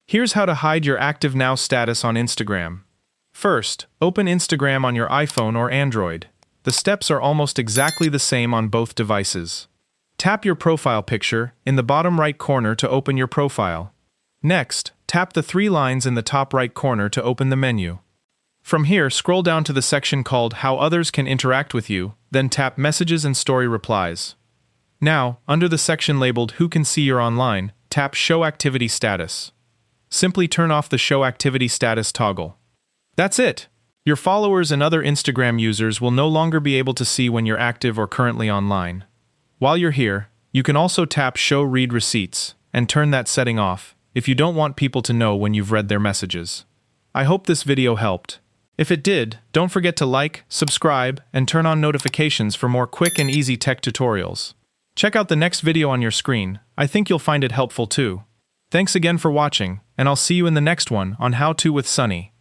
Here's how to hide your Active Now status on Instagram. First, open Instagram on your iPhone or Android. The steps are almost exactly the same on both devices. Tap your profile picture in the bottom right corner to open your profile. Next, tap the three lines in the top right corner to open the menu. From here, scroll down to the section called How Others Can Interact with You, then tap Messages and Story Replies. Now, under the section labeled Who Can See You're Online, tap Show Activity Status. Simply turn off the Show Activity Status toggle. That's it! Your followers and other Instagram users will no longer be able to see when you're active or currently online. While you're here, you can also tap Show Read Receipts and turn that setting off if you don't want people to know when you've read their messages. I hope this video helped. If it did, don't forget to like, subscribe, and turn on notifications for more quick and easy tech tutorials. Check out the next video on your screen. I think you'll find it helpful too. Thanks again for watching, and I'll see you in the next one on How To with Sunny.